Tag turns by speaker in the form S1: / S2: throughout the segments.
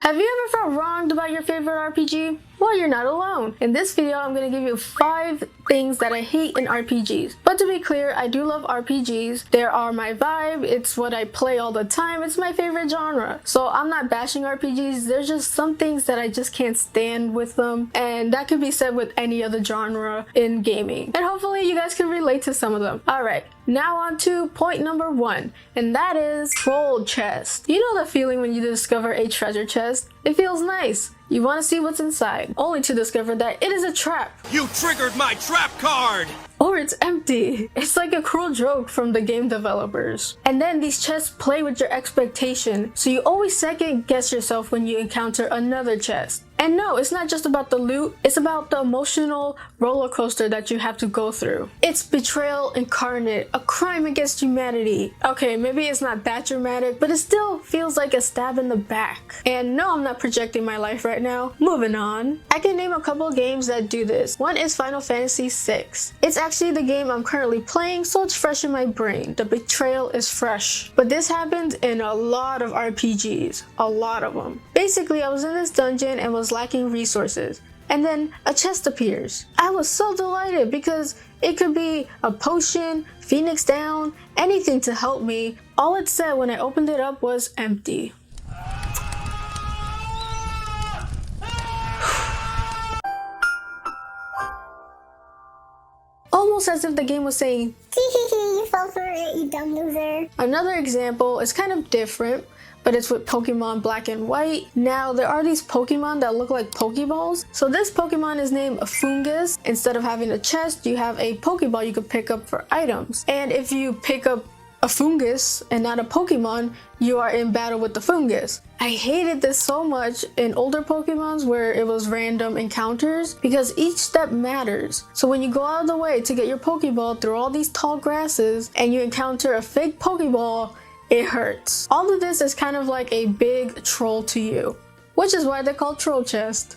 S1: Have you ever felt wronged about your favorite RPG? Well, you're not alone. In this video, I'm going to give you 5 things that I hate in RPGs. But to be clear, I do love RPGs. They are my vibe. It's what I play all the time. It's my favorite genre. So I'm not bashing RPGs. There's just some things that I just can't stand with them. And that could be said with any other genre in gaming. And hopefully you guys can relate to some of them. Alright, now on to point number 1. And that is troll chest. You know the feeling when you discover a treasure chest? It feels nice. You want to see what's inside, only to discover that it is a trap.
S2: You triggered my trap card!
S1: Or it's empty. It's like a cruel joke from the game developers. And then these chests play with your expectation, so you always second guess yourself when you encounter another chest. And no, it's not just about the loot, it's about the emotional roller coaster that you have to go through. It's betrayal incarnate, a crime against humanity. Okay, maybe it's not that dramatic, but it still feels like a stab in the back. And no, I'm not projecting my life right now. Moving on. I can name a couple of games that do this. One is Final Fantasy VI. It's actually the game I'm currently playing, so it's fresh in my brain. The betrayal is fresh. But this happened in a lot of RPGs. A lot of them. Basically, I was in this dungeon and was lacking resources, and then a chest appears. I was so delighted because it could be a potion, Phoenix down, anything to help me. All it said when I opened it up was empty. Almost as if the game was saying,
S3: you fell for it, you dumb loser.
S1: Another example is kind of different, but it's with Pokemon Black and White. Now, there are these Pokemon that look like Pokeballs. So this Pokemon is named Fungus. Instead of having a chest, you have a Pokeball you could pick up for items. And if you pick up a fungus and not a Pokemon, you are in battle with the fungus. I hated this so much in older Pokemons where it was random encounters because each step matters. So when you go out of the way to get your Pokeball through all these tall grasses and you encounter a fake Pokeball, it hurts. All of this is kind of like a big troll to you, which is why they're called troll chest.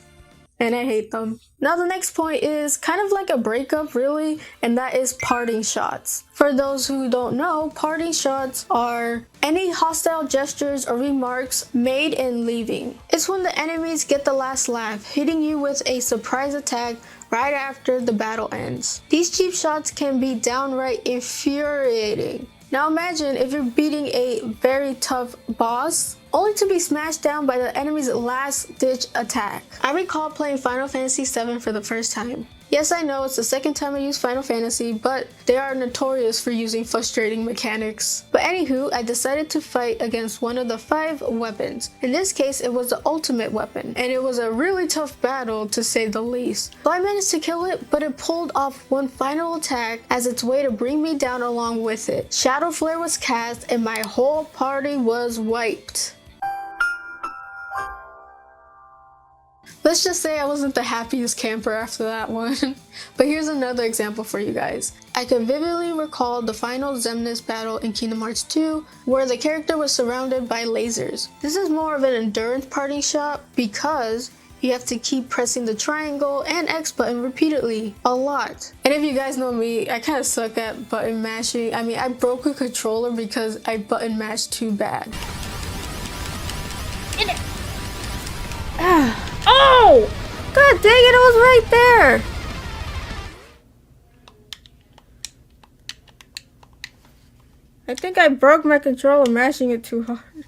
S1: And I hate them. Now the next point is kind of like a breakup really, and that is parting shots. For those who don't know, parting shots are any hostile gestures or remarks made in leaving. It's when the enemies get the last laugh, hitting you with a surprise attack right after the battle ends. These cheap shots can be downright infuriating. Now imagine if you're beating a very tough boss, only to be smashed down by the enemy's last-ditch attack. I recall playing Final Fantasy VII for the first time. Yes, I know it's the second time I use Final Fantasy, but they are notorious for using frustrating mechanics. But anywho, I decided to fight against one of the 5 weapons. In this case, it was the ultimate weapon, and it was a really tough battle to say the least. So I managed to kill it, but it pulled off one final attack as its way to bring me down along with it. Shadow Flare was cast, and my whole party was wiped. Let's just say I wasn't the happiest camper after that one. But here's another example for you guys. I can vividly recall the final Xemnas battle in Kingdom Hearts 2, where the character was surrounded by lasers. This is more of an endurance parting shot because you have to keep pressing the triangle and X button repeatedly, a lot. And if you guys know me, I kind of suck at button mashing. I mean, I broke a controller because I button mashed too bad. Oh! God dang it, it was right there! I think I broke my controller mashing it too hard.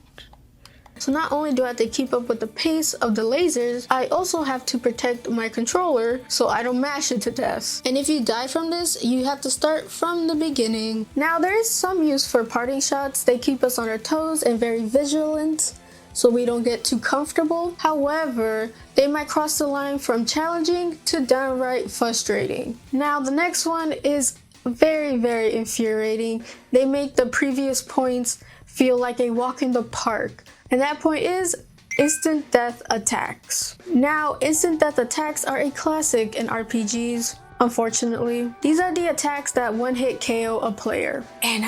S1: So not only do I have to keep up with the pace of the lasers, I also have to protect my controller so I don't mash it to death. And if you die from this, you have to start from the beginning. Now there is some use for parting shots. They keep us on our toes and very vigilant, so we don't get too comfortable. However, they might cross the line from challenging to downright frustrating. Now the next one is very, very infuriating. They make the previous points feel like a walk in the park. And that point is instant death attacks. Now, instant death attacks are a classic in RPGs. Unfortunately, these are the attacks that one-hit KO a player. And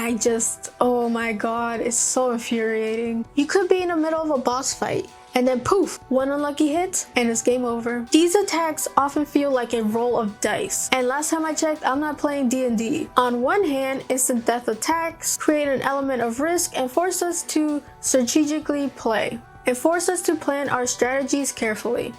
S1: oh my god, it's so infuriating. You could be in the middle of a boss fight, and then poof, one unlucky hit, and it's game over. These attacks often feel like a roll of dice. And last time I checked, I'm not playing D&D. On one hand, instant death attacks create an element of risk and force us to strategically play. and force us to plan our strategies carefully.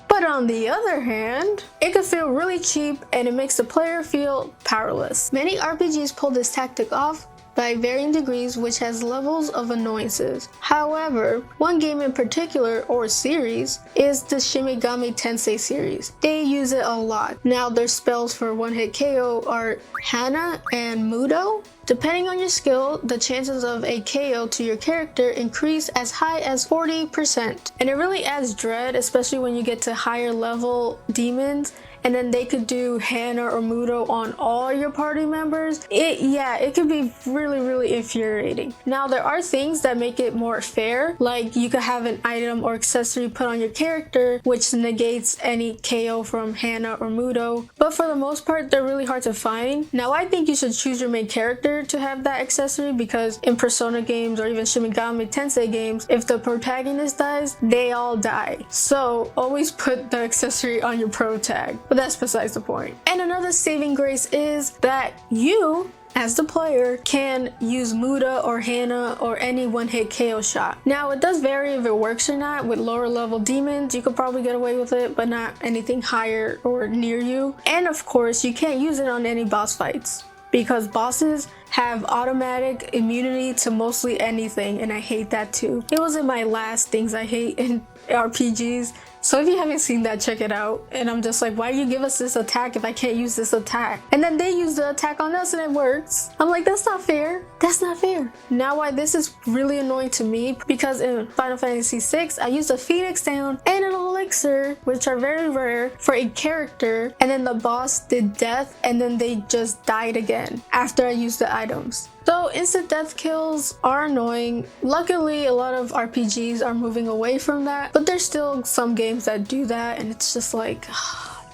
S1: But on the other hand, it can feel really cheap and it makes the player feel powerless. Many RPGs pull this tactic off by varying degrees, which has levels of annoyances. However, one game in particular, or series, is the Shin Megami Tensei series. They use it a lot. Now their spells for one-hit KO are Hana and Mudo. Depending on your skill, the chances of a KO to your character increase as high as 40%. And it really adds dread, especially when you get to higher level demons, and then they could do Hana or Mudo on all your party members. It could be really infuriating. Now there are things that make it more fair, like you could have an item or accessory put on your character which negates any KO from Hana or Mudo, but for the most part they're really hard to find. Now I think you should choose your main character to have that accessory, because in Persona games or even Shin Megami Tensei games, if the protagonist dies, they all die. So always put the accessory on your pro tag. But that's besides the point. And another saving grace is that you, as the player, can use Muda or Hana or any one-hit KO shot. Now it does vary if it works or not. With lower level demons, you could probably get away with it, but not anything higher or near you. And of course, you can't use it on any boss fights, because bosses have automatic immunity to mostly anything, and I hate that too. It was in my last things I hate in RPGs. So if you haven't seen that, check it out. And I'm just like, why do you give us this attack if I can't use this attack? And then they use the attack on us and it works. I'm like, that's not fair. That's not fair. Now why this is really annoying to me, because in Final Fantasy VI, I used a Phoenix Down and an Elixir, which are very rare, for a character, and then the boss did death and then they just died again after I used the items. So instant death kills are annoying. Luckily, a lot of RPGs are moving away from that, but there's still some games that do that, and it's just like,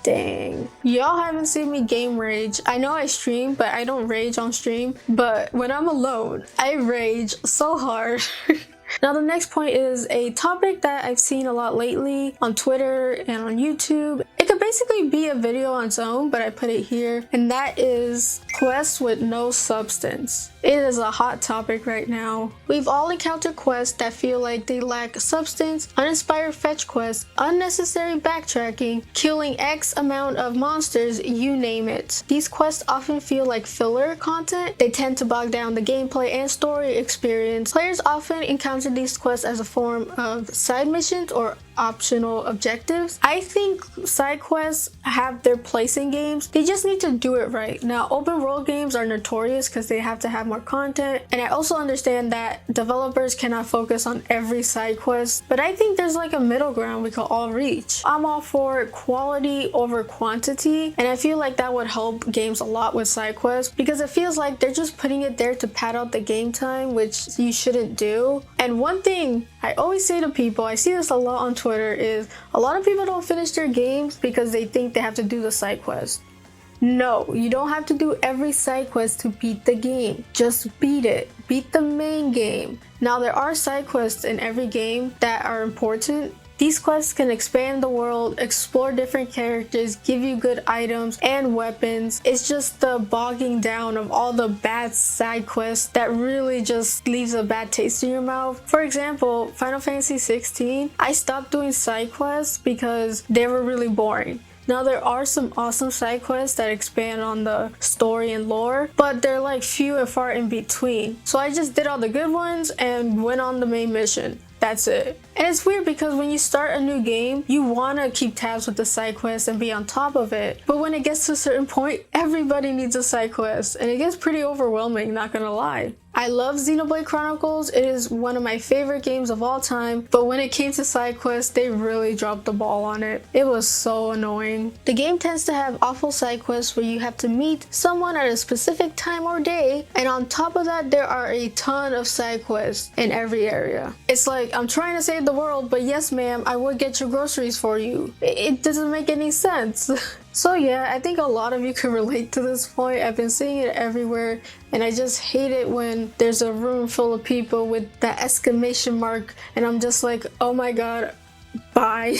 S1: dang. Y'all haven't seen me game rage. I know I stream, but I don't rage on stream. But when I'm alone, I rage so hard. Now the next point is a topic that I've seen a lot lately on Twitter and on YouTube. It could basically be a video on its own, but I put it here, and that is quests with no substance. It is a hot topic right now. We've all encountered quests that feel like they lack substance, uninspired fetch quests, unnecessary backtracking, killing X amount of monsters, you name it. These quests often feel like filler content. They tend to bog down the gameplay and story experience. Players often encounter these quests as a form of side missions or optional objectives. I think side quests have their place in games. They just need to do it right. Now, open world games are notorious because they have to have more content, and I also understand that developers cannot focus on every side quest, but I think there's like a middle ground we could all reach. I'm all for quality over quantity, and I feel like that would help games a lot with side quests, because it feels like they're just putting it there to pad out the game time, which you shouldn't do. And one thing I always say to people, I see this a lot on Twitter, is a lot of people don't finish their games because they think they have to do the side quest. No, you don't have to do every side quest to beat the game. Just beat it. Beat the main game. Now there are side quests in every game that are important. These quests can expand the world, explore different characters, give you good items and weapons. It's just the bogging down of all the bad side quests that really just leaves a bad taste in your mouth. For example, Final Fantasy 16, I stopped doing side quests because they were really boring. Now there are some awesome side quests that expand on the story and lore, but they're like few and far in between. So I just did all the good ones and went on the main mission. That's it. And it's weird because when you start a new game, you want to keep tabs with the side quests and be on top of it. But when it gets to a certain point, everybody needs a side quest, and it gets pretty overwhelming, not gonna lie. I love Xenoblade Chronicles. It is one of my favorite games of all time, but when it came to side quests, they really dropped the ball on it. It was so annoying. The game tends to have awful side quests where you have to meet someone at a specific time or day, and on top of that, there are a ton of side quests in every area. It's like, I'm trying to save the world, but yes ma'am, I would get your groceries for you. It doesn't make any sense. So yeah, I think a lot of you can relate to this point. I've been seeing it everywhere, and I just hate it when there's a room full of people with that exclamation mark, and I'm just like, oh my god, Bye.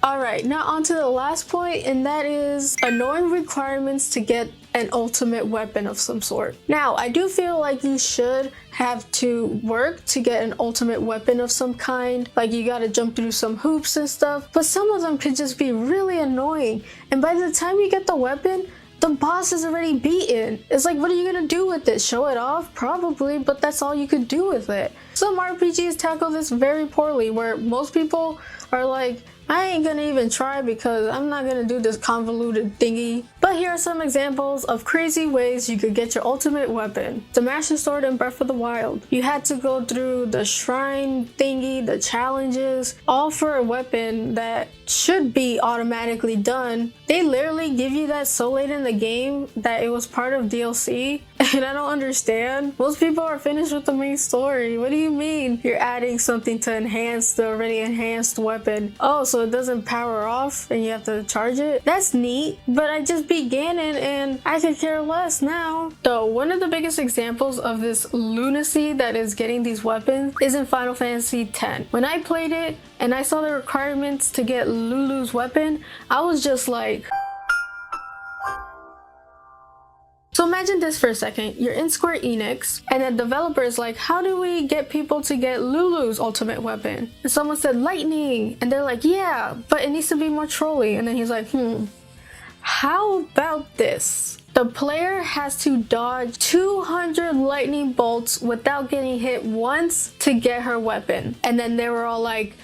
S1: Alright, now on to the last point, and that is annoying requirements to get an ultimate weapon of some sort. Now, I do feel like you should have to work to get an ultimate weapon of some kind. Like you gotta jump through some hoops and stuff, but some of them could just be really annoying. And by the time you get the weapon, the boss is already beaten. It's like, what are you gonna do with it? Show it off? Probably, but that's all you could do with it. Some RPGs tackle this very poorly, where most people are like, I ain't gonna even try because I'm not gonna do this convoluted thingy. But here are some examples of crazy ways you could get your ultimate weapon. The Master Sword in Breath of the Wild. You had to go through the shrine thingy, the challenges, all for a weapon that should be automatically done. They literally give you that so late in the game that it was part of DLC. And I don't understand. Most people are finished with the main story. What do you mean you're adding something to enhance the already enhanced weapon? Oh, so it doesn't power off and you have to charge it? That's neat, but I just beat Ganon and I could care less now. So one of the biggest examples of this lunacy that is getting these weapons is in Final Fantasy X. When I played it and I saw the requirements to get Lulu's weapon, I was just like... So imagine this for a second, you're in Square Enix and the developer is like, how do we get people to get Lulu's ultimate weapon? And someone said lightning, and they're like, yeah, but it needs to be more trolly. And then he's like, how about this? The player has to dodge 200 lightning bolts without getting hit once to get her weapon. And then they were all like,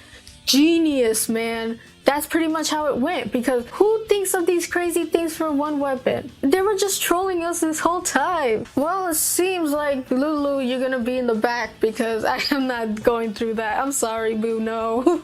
S1: genius, man. That's pretty much how it went, because who thinks of these crazy things for one weapon? They were just trolling us this whole time. Well, it seems like, Lulu, you're gonna be in the back because I am not going through that. I'm sorry, boo, no.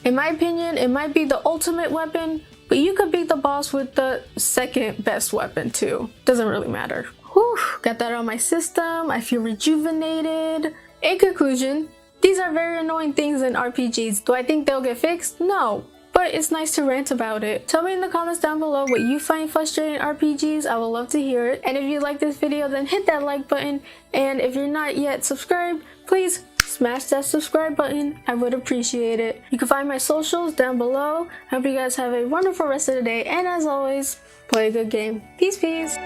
S1: In my opinion, it might be the ultimate weapon, but you could beat the boss with the second best weapon too. Doesn't really matter. Whew, got that on my system. I feel rejuvenated. In conclusion, these are very annoying things in RPGs. Do I think they'll get fixed? No. But it's nice to rant about it. Tell me in the comments down below what you find frustrating in RPGs. I would love to hear it. And if you like this video, then hit that like button. And if you're not yet subscribed, please smash that subscribe button. I would appreciate it. You can find my socials down below. I hope you guys have a wonderful rest of the day. And as always, play a good game. Peace, peace.